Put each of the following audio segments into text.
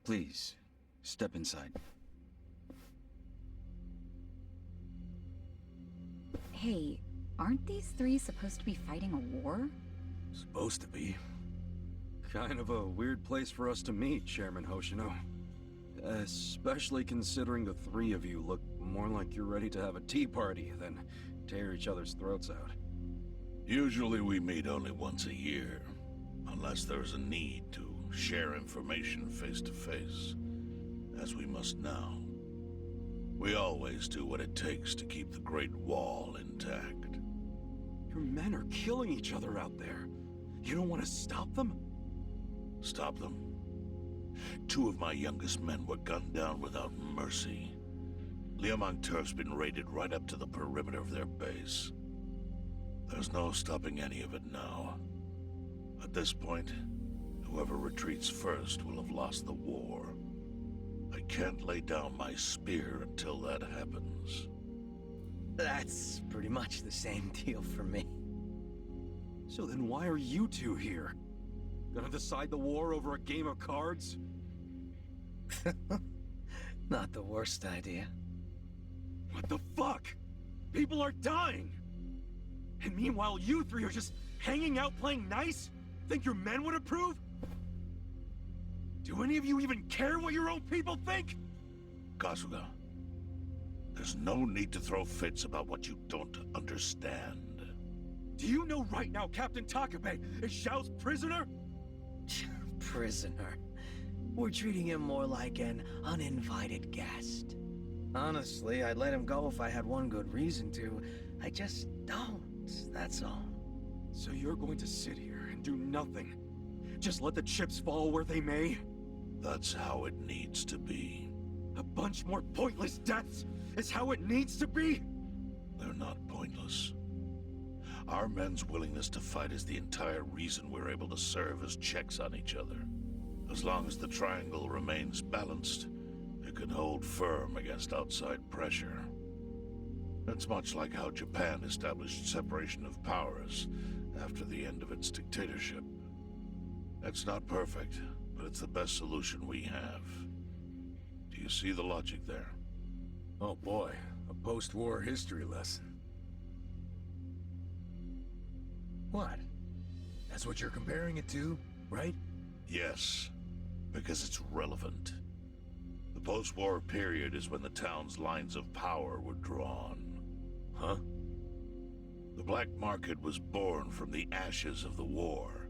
Please, step inside. Hey, aren't these three supposed to be fighting a war? Supposed to be. Kind of a weird place for us to meet, Chairman Hoshino. Especially considering the three of you look more like you're ready to have a tea party than tear each other's throats out. Usually we meet only once a year, unless there's a need to share information face to face, as we must now. We always do what it takes to keep the Great Wall intact. Your men are killing each other out there. You don't want to stop them? Stop them? 2 of my youngest men were gunned down without mercy. Liumang Turf's been raided right up to the perimeter of their base. There's no stopping any of it now. At this point, whoever retreats first will have lost the war. I can't lay down my spear until that happens. That's pretty much the same deal for me. So then why are you two here? Gonna decide the war over a game of cards? Not the worst idea. What the fuck? People are dying! And meanwhile you three are just hanging out playing nice? Think your men would approve? Do any of you even care what your own people think? Kasuga, there's no need to throw fits about what you don't understand. Do you know right now Captain Takabe is Xiao's prisoner? Prisoner. We're treating him more like an uninvited guest. Honestly, I'd let him go if I had one good reason to. I just don't, that's all. So you're going to sit here and do nothing? Just let the chips fall where they may? That's how it needs to be. A bunch more pointless deaths is how it needs to be? They're not pointless. Our men's willingness to fight is the entire reason we're able to serve as checks on each other. As long as the triangle remains balanced, it can hold firm against outside pressure. It's much like how Japan established separation of powers after the end of its dictatorship. It's not perfect, but it's the best solution we have. Do you see the logic there? Oh boy, a post-war history lesson. What? That's what you're comparing it to, right? Yes, because it's relevant. The post-war period is when the town's lines of power were drawn. Huh? The black market was born from the ashes of the war.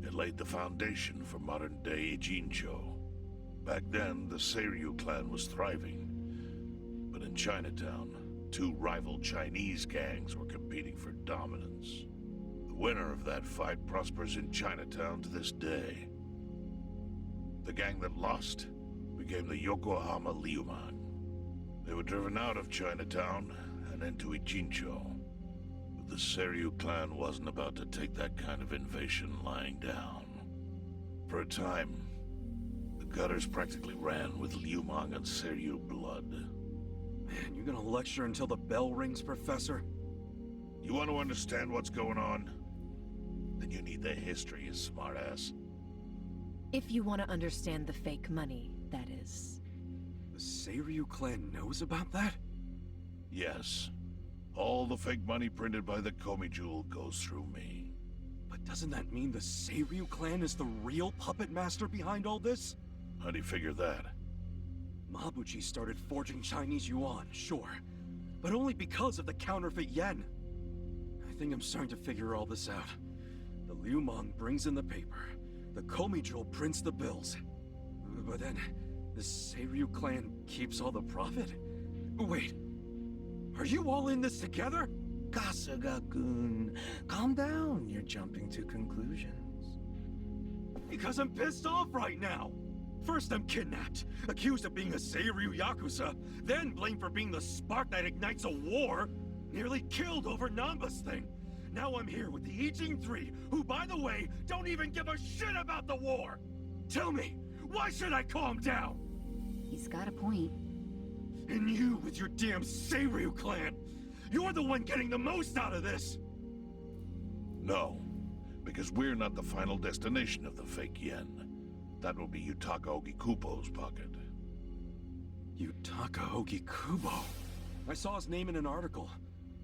It laid the foundation for modern-day Ijincho. Back then, the Seiryu clan was thriving. But in Chinatown, 2 rival Chinese gangs were competing for dominance. The winner of that fight prospers in Chinatown to this day. The gang that lost became the Yokohama Liumang. They were driven out of Chinatown and into Ijincho. But the Seiryu clan wasn't about to take that kind of invasion lying down. For a time, the gutters practically ran with Liumang and Seiryu blood. Man, you gonna lecture until the bell rings, Professor? You want to understand what's going on? Then you need the history, you smartass. If you want to understand the fake money, that is. The Seiryu clan knows about that? Yes. All the fake money printed by the Komi Jewel goes through me. But doesn't that mean the Seiryu clan is the real puppet master behind all this? How do you figure that? Mabuchi started forging Chinese yuan, sure. But only because of the counterfeit yen. I think I'm starting to figure all this out. The Liumang brings in the paper. The Komi Jewel prints the bills. But then, the Seiryu clan keeps all the profit? Wait, are you all in this together? Kasuga-kun, calm down. You're jumping to conclusions. Because I'm pissed off right now. First I'm kidnapped, accused of being a Seiryu Yakuza, then blamed for being the spark that ignites a war, nearly killed over Namba's thing. Now I'm here with the Ijin 3, who, by the way, don't even give a shit about the war! Tell me, why should I calm down? He's got a point. And you with your damn Seiryu clan! You're the one getting the most out of this! No, because we're not the final destination of the fake yen. that will be Yutaka Ogikubo's pocket. Yutaka Ogikubo. I saw his name in an article.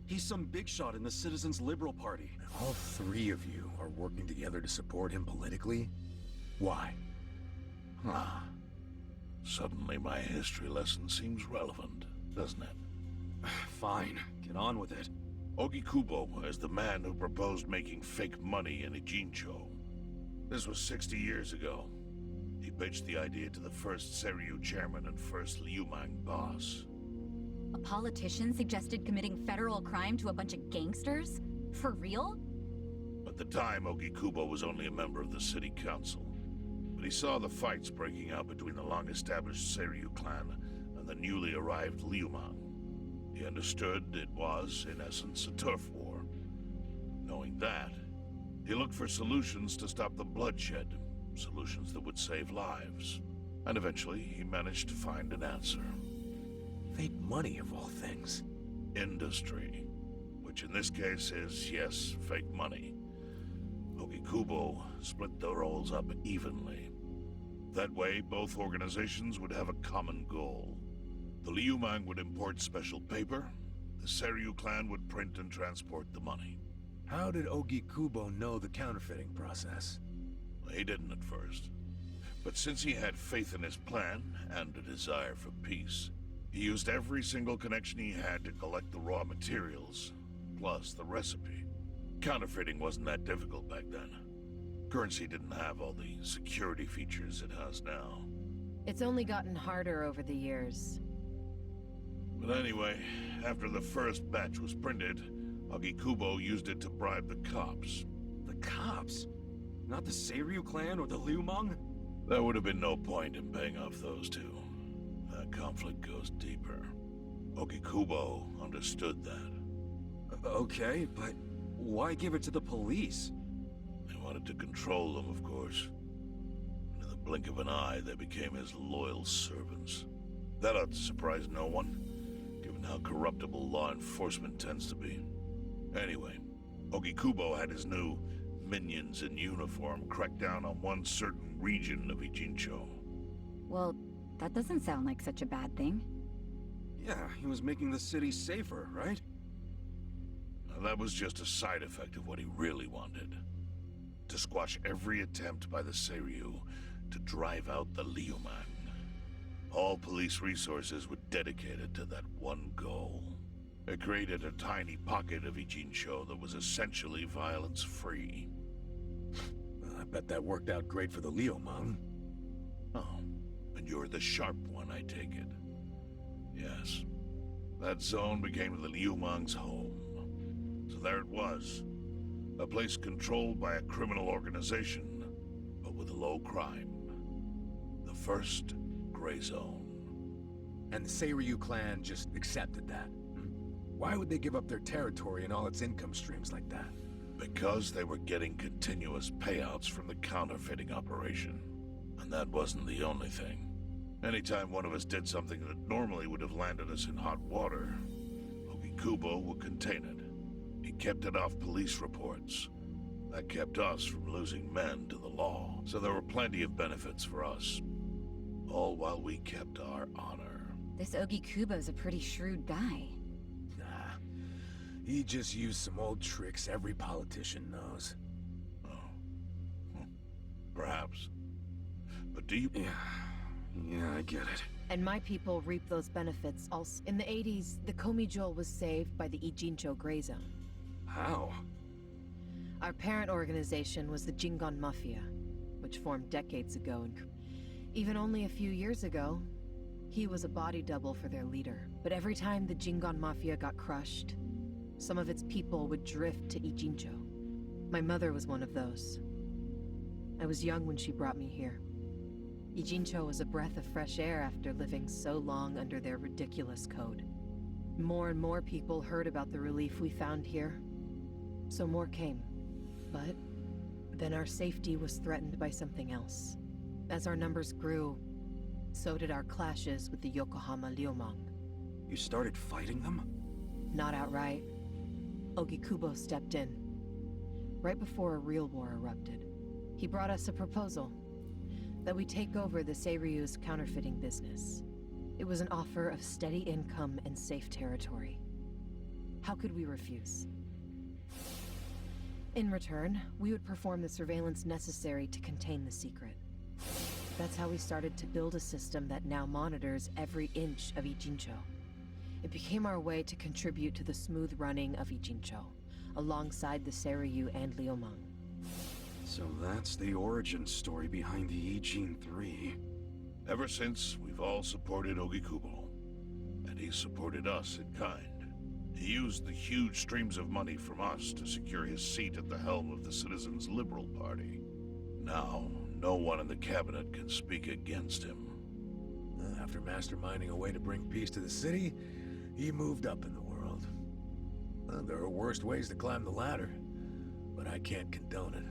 He's some big shot in the Citizens Liberal Party. All three of you are working together to support him politically? Why? Huh. Suddenly my history lesson seems relevant, doesn't it? Fine, get on with it. Ogikubo is the man who proposed making fake money in Ijincho. This was 60 years ago. He pitched the idea to the first Seiryu chairman and first Liumang boss. A politician suggested committing federal crime to a bunch of gangsters? For real? At the time, Ogikubo was only a member of the city council. But he saw the fights breaking out between the long-established Seiryu clan and the newly arrived Liumang. He understood it was, in essence, a turf war. Knowing that, he looked for solutions to stop the bloodshed, solutions that would save lives. And eventually, he managed to find an answer. Fake money, of all things. Industry. Which in this case is, yes, fake money. Ogikubo split the roles up evenly. That way, both organizations would have a common goal. The Liumang would import special paper, the Seiryu clan would print and transport the money. How did Ogikubo know the counterfeiting process? He didn't at first. But since he had faith in his plan, and a desire for peace, he used every single connection he had to collect the raw materials, plus the recipe. Counterfeiting wasn't that difficult back then. Currency didn't have all the security features it has now. It's only gotten harder over the years. But anyway, after the first batch was printed, Ogikubo used it to bribe the cops. The cops? Not the Seiryu clan or the Liumang? There would have been no point in paying off those two. That conflict goes deeper. Ogikubo understood that. Okay, but why give it to the police? He wanted to control them, of course. And in the blink of an eye, they became his loyal servants. That ought to surprise no one, given how corruptible law enforcement tends to be. Anyway, Ogikubo had his new minions in uniform crack down on one certain region of Ijincho. Well, that doesn't sound like such a bad thing. Yeah, he was making the city safer, right? Now, that was just a side effect of what he really wanted. To squash every attempt by the Seiryu to drive out the Liumang. All police resources were dedicated to that one goal. It created a tiny pocket of Ijincho that was essentially violence-free. I bet that worked out great for the Liumang. Oh, and you're the sharp one, I take it. Yes. That zone became the Liumang's home. So there it was. A place controlled by a criminal organization, but with low crime. The first gray zone. And the Seiryu clan just accepted that. Why would they give up their territory and all its income streams like that? Because they were getting continuous payouts from the counterfeiting operation. And that wasn't the only thing. Anytime one of us did something that normally would have landed us in hot water, Ogikubo would contain it. He kept it off police reports. That kept us from losing men to the law. So there were plenty of benefits for us. All while we kept our honor. This Ogikubo's a pretty shrewd guy. Nah. He just used some old tricks every politician knows. Oh. Perhaps. But do you... Yeah, I get it. And my people reap those benefits also. In the 80s, the Komijo was saved by the Ijincho Gray Zone. How? Our parent organization was the Jingon Mafia, which formed decades ago. And even only a few years ago, he was a body double for their leader. But every time the Jingon Mafia got crushed, some of its people would drift to Ijincho. My mother was one of those. I was young when she brought me here. Ijincho was a breath of fresh air after living so long under their ridiculous code. More and more people heard about the relief we found here, so more came. But then our safety was threatened by something else. As our numbers grew, so did our clashes with the Yokohama Liumang. You started fighting them? Not outright. Ogikubo stepped in, right before a real war erupted. He brought us a proposal. that we take over the Seiryu's counterfeiting business. It was an offer of steady income and safe territory. How could we refuse? In return, we would perform the surveillance necessary to contain the secret. That's how we started to build a system that now monitors every inch of Ijincho. It became our way to contribute to the smooth running of Ijincho, alongside the Seiryu and Liumang. So that's the origin story behind the Eijin 3. Ever since, we've all supported Ogikubo, and he supported us in kind. He used the huge streams of money from us to secure his seat at the helm of the Citizens' Liberal Party. Now, no one in the cabinet can speak against him. After masterminding a way to bring peace to the city, he moved up in the world. There are worse ways to climb the ladder, but I can't condone it.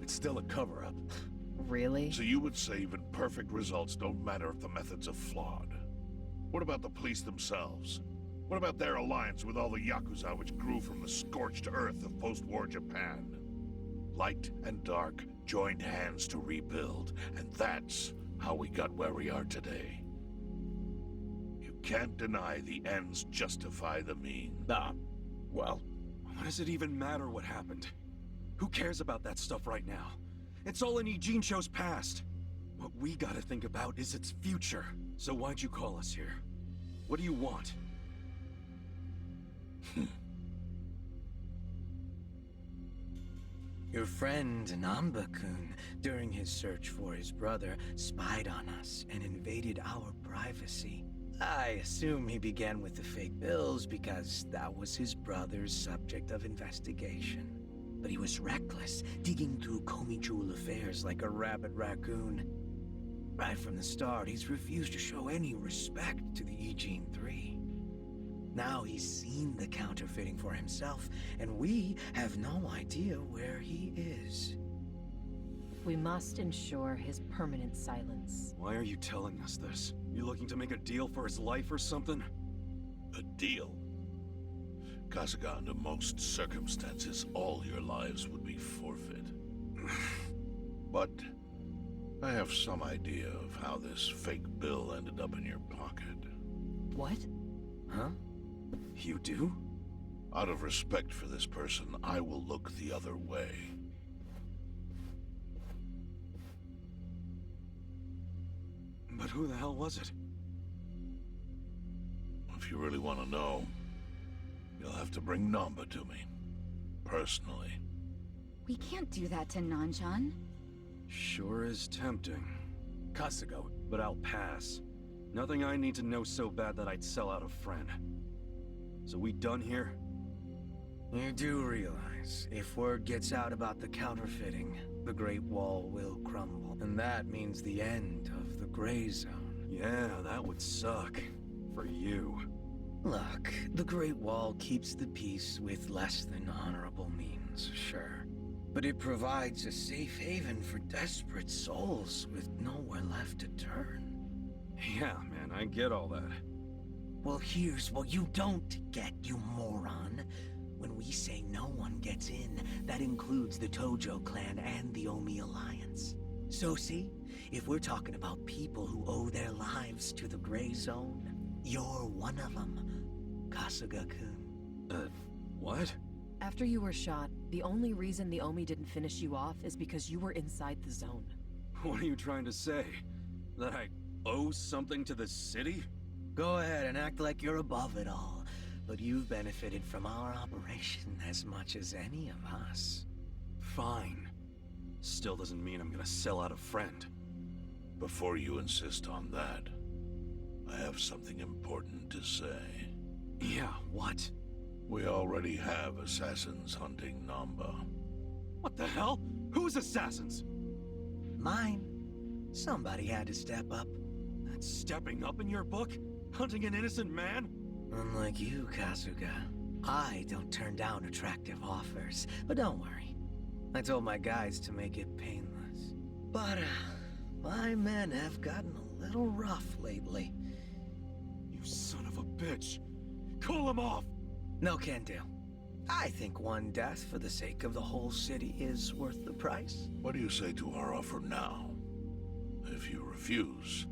It's still a cover-up. Really? So you would say even perfect results don't matter if the methods are flawed. What about the police themselves? What about their alliance with all the Yakuza which grew from the scorched earth of post-war Japan? Light and dark joined hands to rebuild, and that's how we got where we are today. You can't deny the ends justify the means. Well, What does it even matter what happened? Who cares about that stuff right now? It's all in Ijincho's past. What we gotta think about is its future. So why'd you call us here? What do you want? Your friend Namba-kun, during his search for his brother, spied on us and invaded our privacy. I assume he began with the fake bills because that was his brother's subject of investigation. But he was reckless, digging through Komi Jewel affairs like a rabid raccoon. Right from the start, he's refused to show any respect to the Eijin 3. Now he's seen the counterfeiting for himself, and we have no idea where he is. We must ensure his permanent silence. Why are you telling us this? You looking to make a deal for his life or something? A deal? Kasuga, under most circumstances, all your lives would be forfeit. But I have some idea of how this fake bill ended up in your pocket. What? Huh? You do? Out of respect for this person, I will look the other way. But who the hell was it? If you really want to know, you'll have to bring Namba to me. Personally. We can't do that to Nanchan. Sure is tempting. Kasuga, But I'll pass. Nothing I need to know so bad that I'd sell out a friend. So we done here? You do realize, if word gets out about the counterfeiting, the Great Wall will crumble. And that means the end of the Gray Zone. Yeah, that would suck. For you. Look, the Great Wall keeps the peace with less than honorable means, sure. But it provides a safe haven for desperate souls with nowhere left to turn. Yeah, man, I get all that. Well, here's what you don't get, you moron. When we say no one gets in, that includes the Tojo clan and the Omi Alliance. So see, if we're talking about people who owe their lives to the Gray Zone, you're one of them, Kasuga-kun. What? After you were shot, the only reason the Omi didn't finish you off is because you were inside the zone. What are you trying to say? That I owe something to the city? Go ahead and act like you're above it all, but you've benefited from our operation as much as any of us. Fine. Still doesn't mean I'm gonna sell out a friend. Before you insist on that, I have something important to say. Yeah, what? We already have assassins hunting Namba. What the hell? Who's assassins? Mine. Somebody had to step up. That's stepping up in your book? Hunting an innocent man? Unlike you, Kasuga, I don't turn down attractive offers. But don't worry. I told my guys to make it painless. But, my men have gotten a little rough lately. You son of a bitch! Call him off! No can do. I think one death for the sake of the whole city is worth the price. What do you say to our offer now? If you refuse,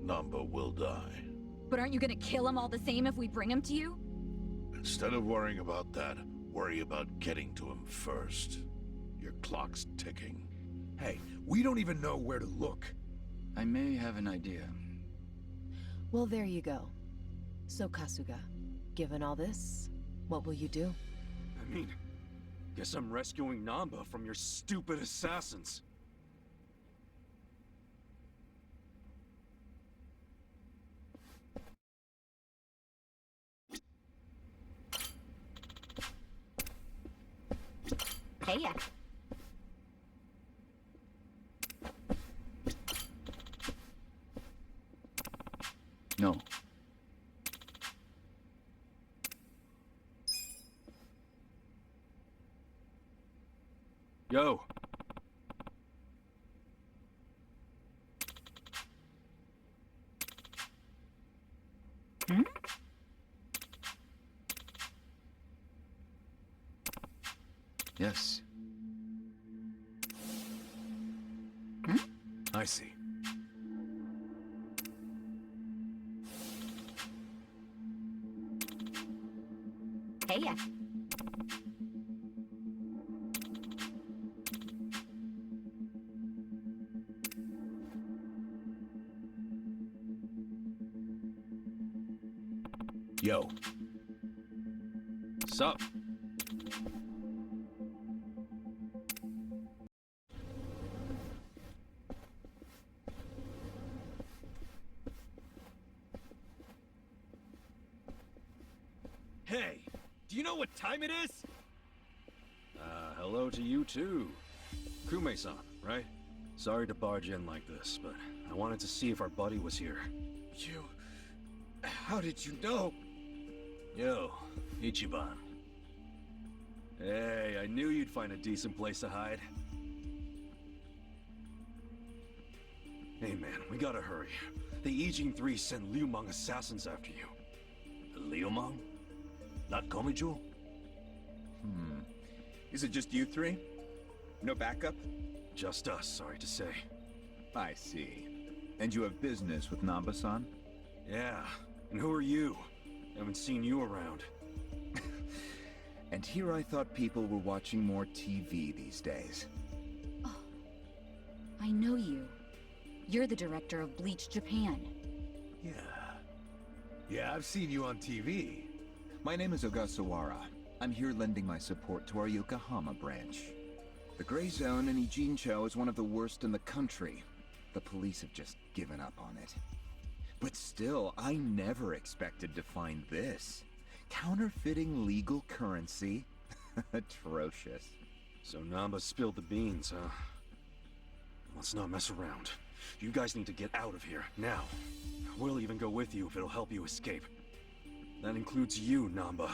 Namba will die. But aren't you gonna kill him all the same if we bring him to you? Instead of worrying about that, worry about getting to him first. Your clock's ticking. Hey, we don't even know where to look. I may have an idea. Well, there you go. So, Kasuga, given all this, what will you do? I mean, guess I'm rescuing Namba from your stupid assassins. Hey ya. No. Yo. Hmm? Yes. I see. Hey ya. Yo. Sup? Hey, do you know what time it is? Hello to you too. Kume-san, right? Sorry to barge in like this, but I wanted to see if our buddy was here. You... How did you know? Yo, Ichiban. Hey, I knew you'd find a decent place to hide. Hey man, we gotta hurry. The Eijin 3 sent Liumang assassins after you. Liumang? Not Komichu? Is it just you three? No backup? Just us, sorry to say. I see. And you have business with Namba-san? Yeah, and who are you? Haven't seen you around. And here I thought people were watching more TV these days. Oh, I know you. You're the director of Bleach Japan. Yeah. Yeah, I've seen you on TV. My name is Ogasawara. I'm here lending my support to our Yokohama branch. The Gray Zone in Ijincho is one of the worst in the country. The police have just given up on it. But still, I never expected to find this. Counterfeiting legal currency? Atrocious. So Namba spilled the beans, huh? Let's not mess around. You guys need to get out of here, now. We'll even go with you if it'll help you escape. That includes you, Namba.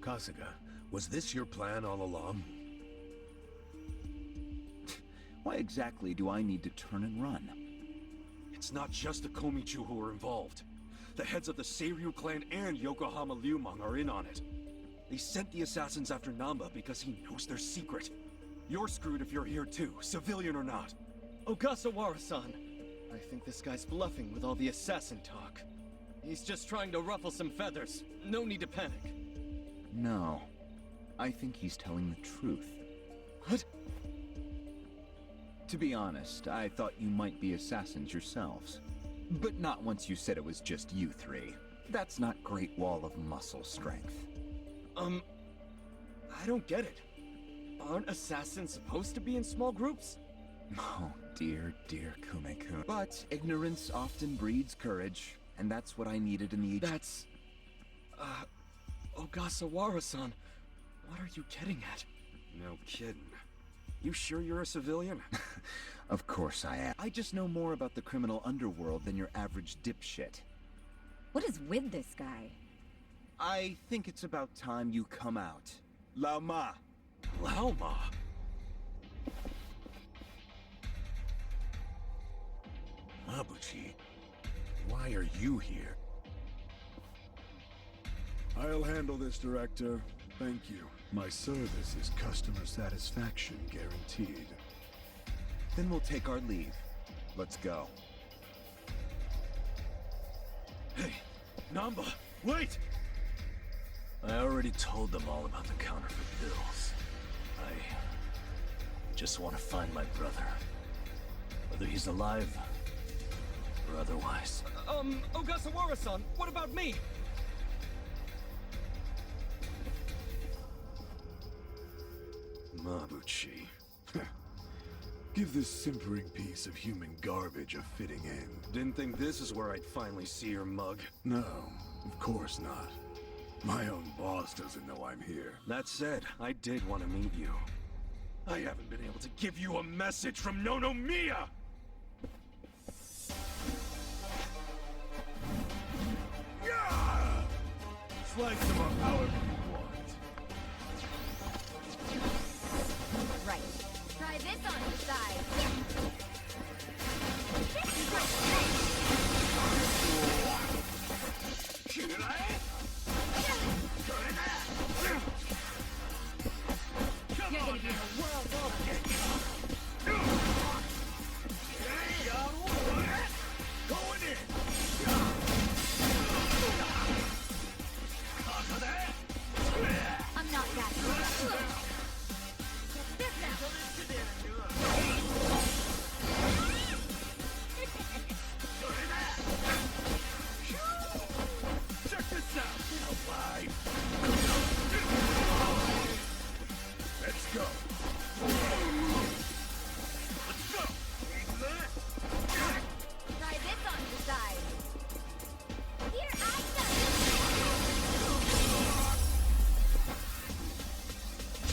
Kasuga, was this your plan all along? Why exactly do I need to turn and run? It's not just the Komichu who are involved. The heads of the Seiryu clan and Yokohama Liumang are in on it. They sent the assassins after Namba because he knows their secret. You're screwed if you're here too, civilian or not. Ogasawara-san. I think this guy's bluffing with all the assassin talk. He's just trying to ruffle some feathers. No need to panic. No. I think he's telling the truth. What? To be honest, I thought you might be assassins yourselves. But not once you said it was just you three. That's not Great Wall of muscle strength. I don't get it. Aren't assassins supposed to be in small groups? Oh, dear, dear Kume-kun. But ignorance often breeds courage, and that's what I needed in the... That's... Ogasawara-san, what are you getting at? No kidding. You sure you're a civilian? Of course I am. I just know more about the criminal underworld than your average dipshit. What is with this guy? I think it's about time you come out. Lao Ma! Lao Ma? Mabuchi, why are you here? I'll handle this, Director. Thank you. My service is customer satisfaction guaranteed. Then we'll take our leave. Let's go. Hey, Namba, wait! I already told them all about the counterfeit bills. I just want to find my brother. Whether he's alive or otherwise. Ogasawara-san, what about me? Mabuchi. Give this simpering piece of human garbage a fitting end. Didn't think this is where I'd finally see your mug. No, of course not. My own boss doesn't know I'm here. That said, I did want to meet you. I haven't been able to give you a message from Nonomiya! Yeah! Slice them up however you want. Right. Try this on your side. You're gonna be in a world over. Going in! I'm not that good. This Check this out! Let's go! Let's go! Try this on your side. Here I go.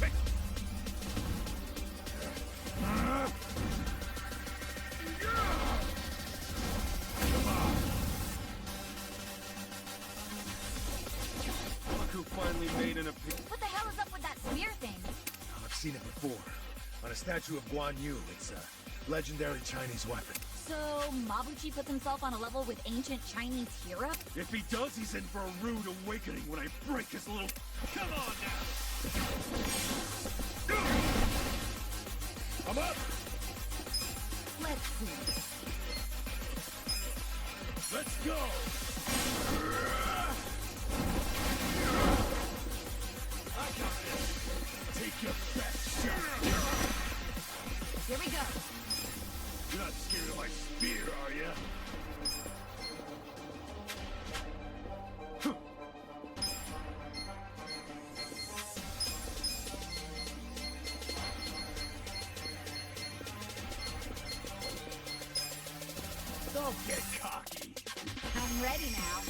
Check! Come on! Look who finally made an appearance. What the hell is up with that smear thing? I've seen it before. On a statue of Guan Yu. It's a legendary Chinese weapon. So, Mabuchi puts himself on a level with ancient Chinese hero? If he does, he's in for a rude awakening when I break his little... Come on now! I'm up! Let's see. Let's go! I got this! Take your best shot! Here we go. You're not scared of my spear, are ya? Don't get cocky! I'm ready now.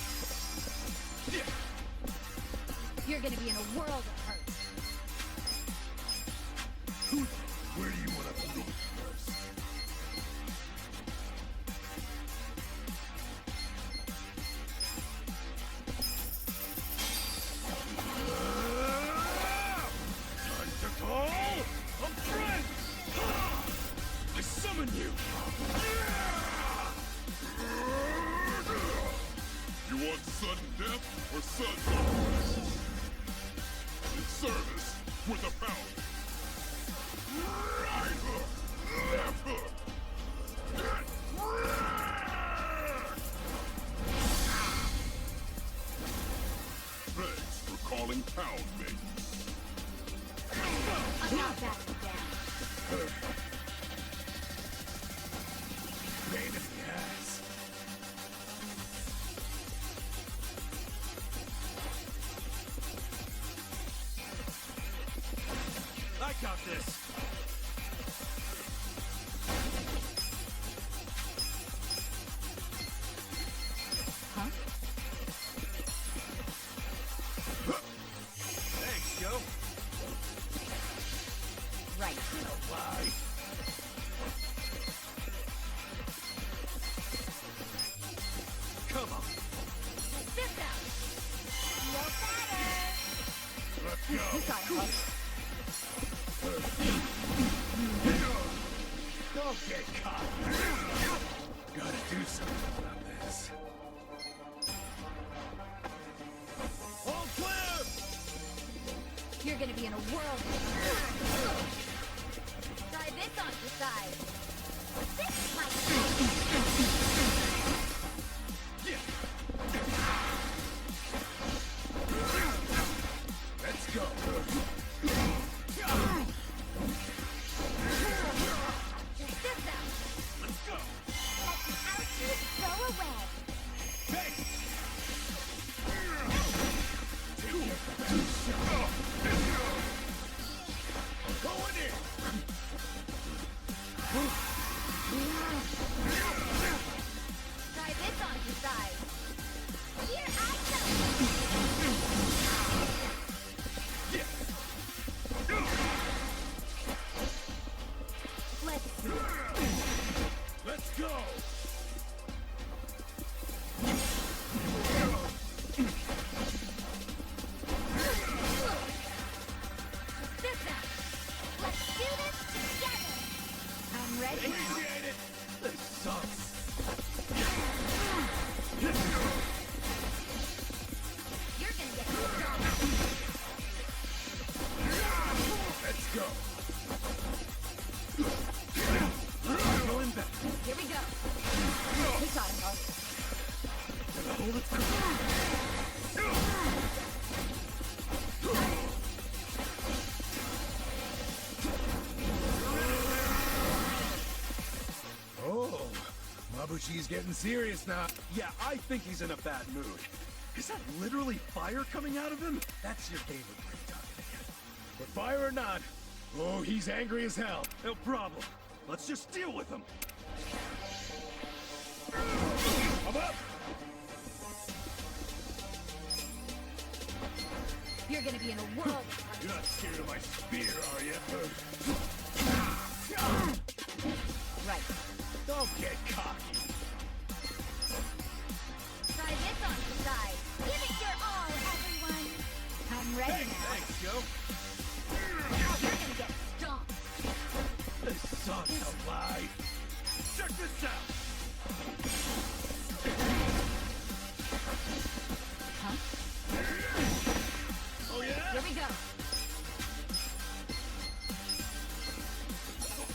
You're gonna be in a world of hurt. Where do you want to bleed first? Time to call a friend! I summon you! You want sudden death or sudden conquest? In service with a pound. Right hook, left hook. Thanks for calling pound, mate. I'm not backing down. Pain in the ass. I got this! Huh? Thanks, Joe! Right. Bye. Come on! Sit down. Feel better. Let's You go. got it, Hulk. Don't get caught. Gotta do something about this. All clear! You're gonna be in a world. Try this on your side. This might ready? Appreciate it! This sucks. You're gonna get strong. Let's go. Going back. Here we go. We got him, Hulk. Hold it cool. Oh, Mabuchi's getting serious now. Yeah, I think he's in a bad mood. Is that literally fire coming out of him? That's your favorite breakdown. But fire or not, oh, he's angry as hell. No problem. Let's just deal with him. I'm up. You're gonna be in a whirl. You're not scared of my spear, are you? Right. Don't get cocky. Try this on the side. Give it your all, everyone. I'm ready now. Thanks, Joe. You're gonna get stomped. This sucks. Alive. Check this out. Huh? Oh yeah? Here we go.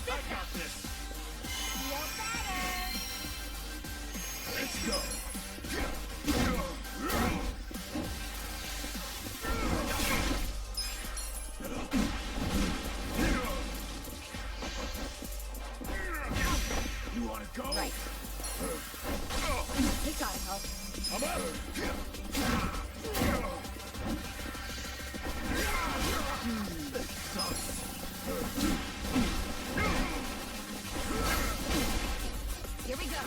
I got this. Feel better. Let's go. You wanna go? Right. We got him, Hulk. I'm up. This sucks. Here we go.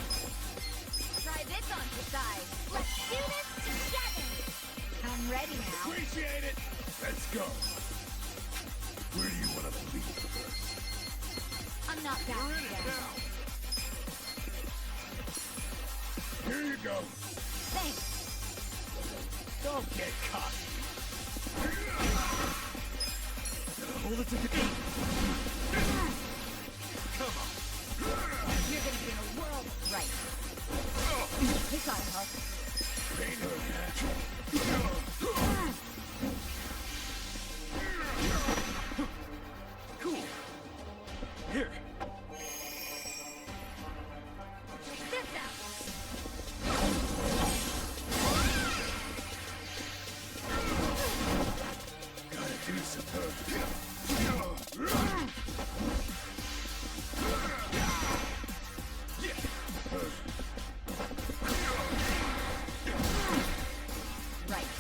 Try this on the side. Let's do this together. I'm ready now. Appreciate it. Let's go. Where do you want to bleed first? I'm not backing down. Here you go. Thanks. Don't get cocky. Hold it together. Come on. You're gonna be in a whirl. Right. We got him, Hulk. Cool. Here. Check this out. Gotta do some. Right.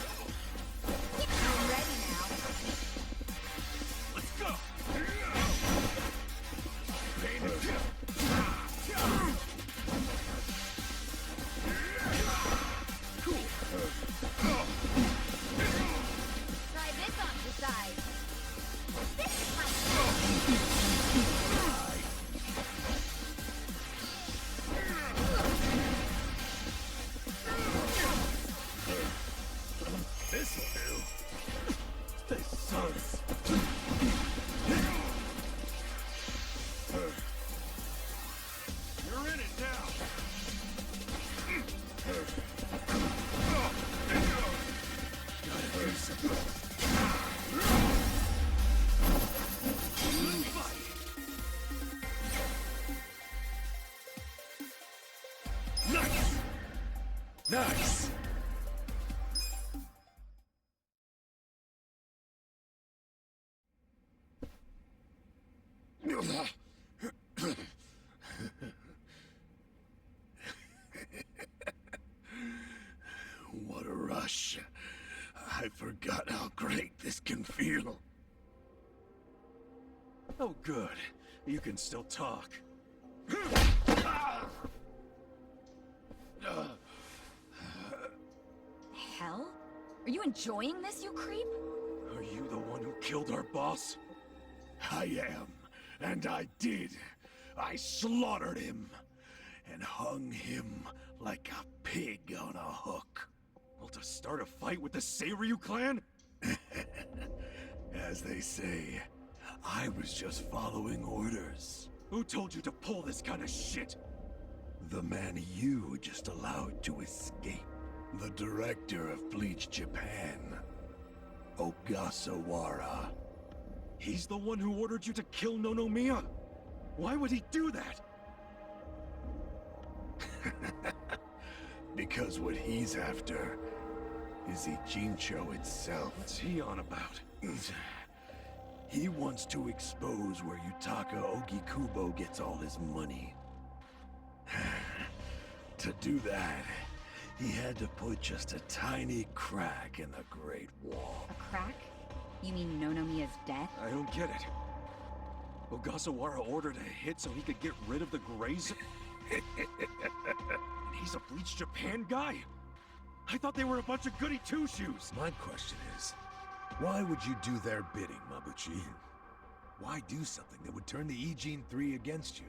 I'm ready now. Let's go. Try this on the side. This is my This'll do. This sucks. You're in it now. Gotta do some. Nice. Nice. What a rush. I forgot how great this can feel. Oh, good. You can still talk. hell? Are you enjoying this, you creep? Are you the one who killed our boss? I am, and I did. I slaughtered him, and hung him like a pig on a hook. Well, to start a fight with the Seiryu clan? As they say, I was just following orders. Who told you to pull this kind of shit? The man you just allowed to escape. The director of Bleach Japan. Ogasawara. He's the one who ordered you to kill Nonomiya? Why would he do that? Because what he's after is Ijincho itself. What's he on about? He wants to expose where Yutaka Ogikubo gets all his money. To do that, he had to put just a tiny crack in the Great Wall. A crack? You mean Nonomiya's death? I don't get it. Ogasawara ordered a hit so he could get rid of the Greys? And he's a Bleach Japan guy? I thought they were a bunch of goody two-shoes. My question is, why would you do their bidding, Mabuchi? Why do something that would turn the Eijin 3 against you?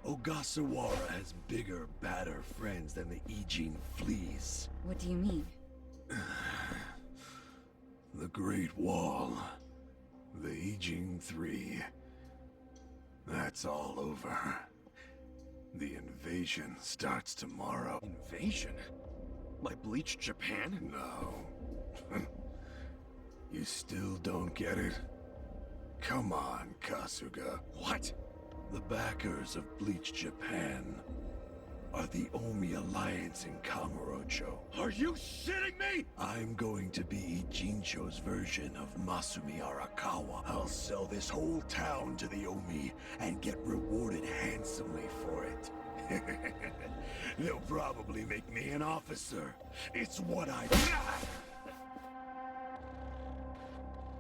Ogasawara has bigger, badder friends than the Eijin fleas. What do you mean? The Great Wall. The Eijin 3. That's all over. The invasion starts tomorrow. Invasion? By Bleach Japan? No. You still don't get it? Come on, Kasuga. What? The backers of Bleach Japan are the Omi Alliance in Kamurocho. Are you shitting me? I'm going to be Ijincho's version of Masumi Arakawa. I'll sell this whole town to the Omi and get rewarded handsomely for it. They'll probably make me an officer. It's what I...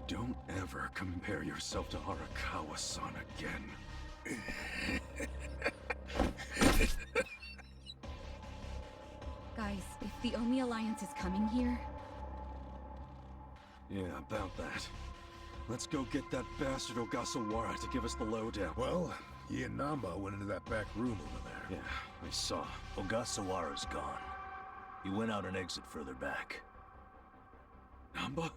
Don't ever compare yourself to Arakawa-san again. Guys, if the Omi Alliance is coming here... Yeah, about that. Let's go get that bastard Ogasawara to give us the lowdown. Well, he and Namba went into that back room over there. Yeah, I saw. Ogasawara's gone. He went out an exit further back. Namba?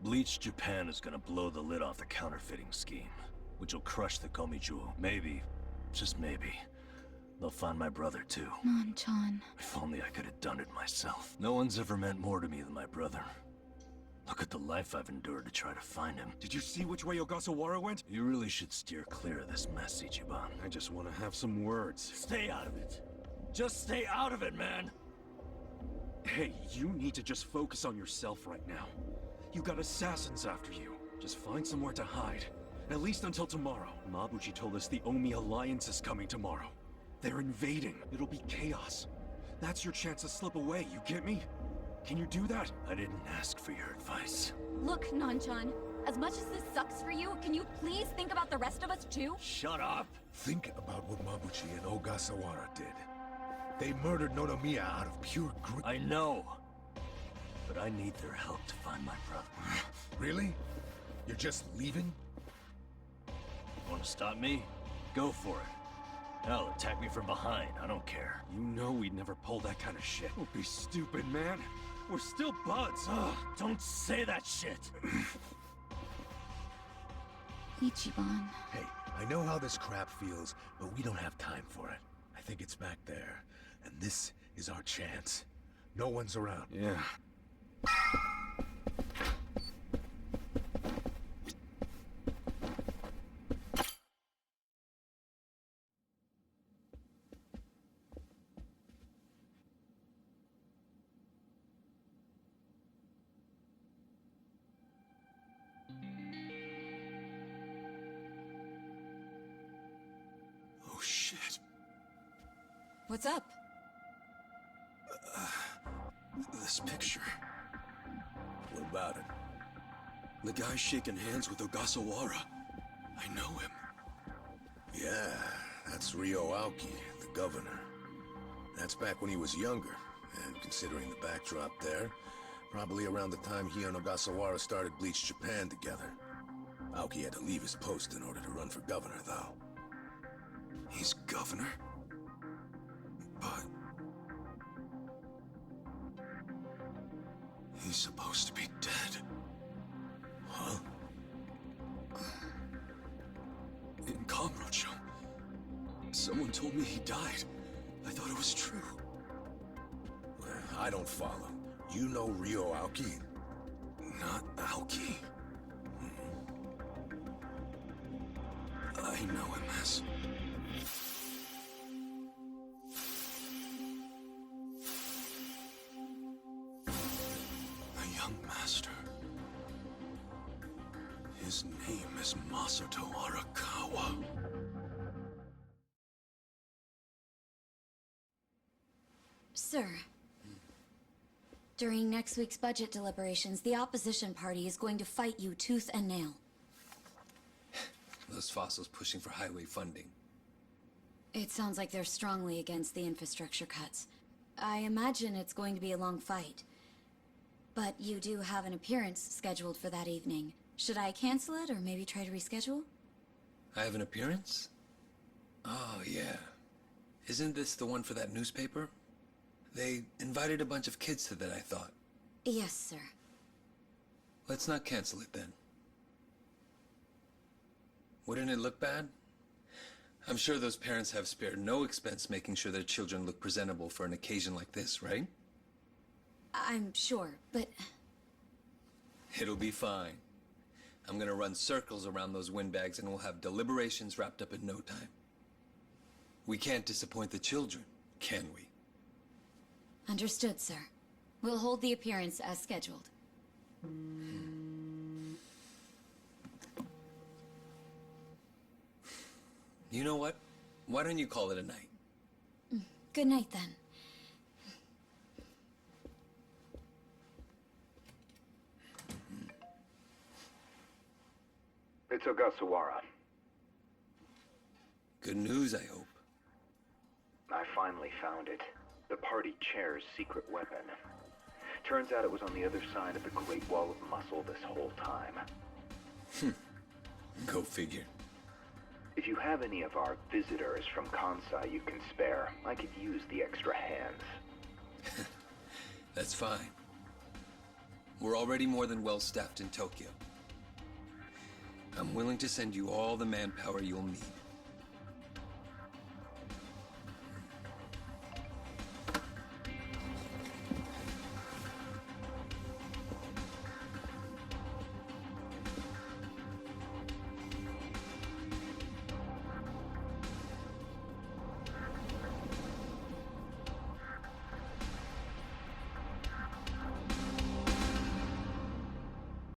Bleach Japan is gonna blow the lid off the counterfeiting scheme, which will crush the Komichu. Maybe, just maybe, they'll find my brother too. Non-chan. If only I could have done it myself. No one's ever meant more to me than my brother. Look at the life I've endured to try to find him. Did you see which way Ogasawara went? You really should steer clear of this mess, Ichiban. I just want to have some words. Stay out of it. Just stay out of it, man! Hey, you need to just focus on yourself right now. You got assassins after you. Just find somewhere to hide. At least until tomorrow. Mabuchi told us the Omi Alliance is coming tomorrow. They're invading. It'll be chaos. That's your chance to slip away, you get me? Can you do that? I didn't ask for your advice. Look, Non-chan, as much as this sucks for you, can you please think about the rest of us too? Shut up! Think about what Mabuchi and Ogasawara did. They murdered Nonomiya out of pure greed. I know. But I need their help to find my brother. Really? You're just leaving? Want to stop me? Go for it. Hell, attack me from behind. I don't care. You know we'd never pull that kind of shit. Don't be stupid, man. We're still buds. Ugh, don't say that shit. Ichiban. Hey, I know how this crap feels, but we don't have time for it. I think it's back there. And this is our chance. No one's around. Yeah. Oh shit. What's up? This picture. What about it? The guy shaking hands with Ogasawara. I know him. Yeah, that's Ryo Aoki, the governor. That's back when he was younger, and considering the backdrop there, probably around the time he and Ogasawara started Bleach Japan together. Aoki had to leave his post in order to run for governor, though. He's governor? But... he's supposed to be dead. Huh? In Kamurocho. Someone told me he died. I thought it was true. I don't follow. You know Ryo Aoki? Not Aoki. I know him as... a young master. His name is Masato Arakawa. Sir, during next week's budget deliberations, the opposition party is going to fight you tooth and nail. Those fossils pushing for highway funding. It sounds like they're strongly against the infrastructure cuts. I imagine it's going to be a long fight. But you do have an appearance scheduled for that evening. Should I cancel it or maybe try to reschedule? I have an appearance? Oh, yeah. Isn't this the one for that newspaper? They invited a bunch of kids to that, I thought. Yes, sir. Let's not cancel it then. Wouldn't it look bad? I'm sure those parents have spared no expense making sure their children look presentable for an occasion like this, right? I'm sure, but... It'll be fine. I'm gonna run circles around those windbags and we'll have deliberations wrapped up in no time. We can't disappoint the children, can we? Understood, sir. We'll hold the appearance as scheduled. You know what? Why don't you call it a night? Good night, then. It's Ogasawara. Good news, I hope. I finally found it. The party chair's secret weapon. Turns out it was on the other side of the Great Wall of Muscle this whole time. Go figure. If you have any of our visitors from Kansai you can spare, I could use the extra hands. That's fine. We're already more than well staffed in Tokyo. I'm willing to send you all the manpower you'll need.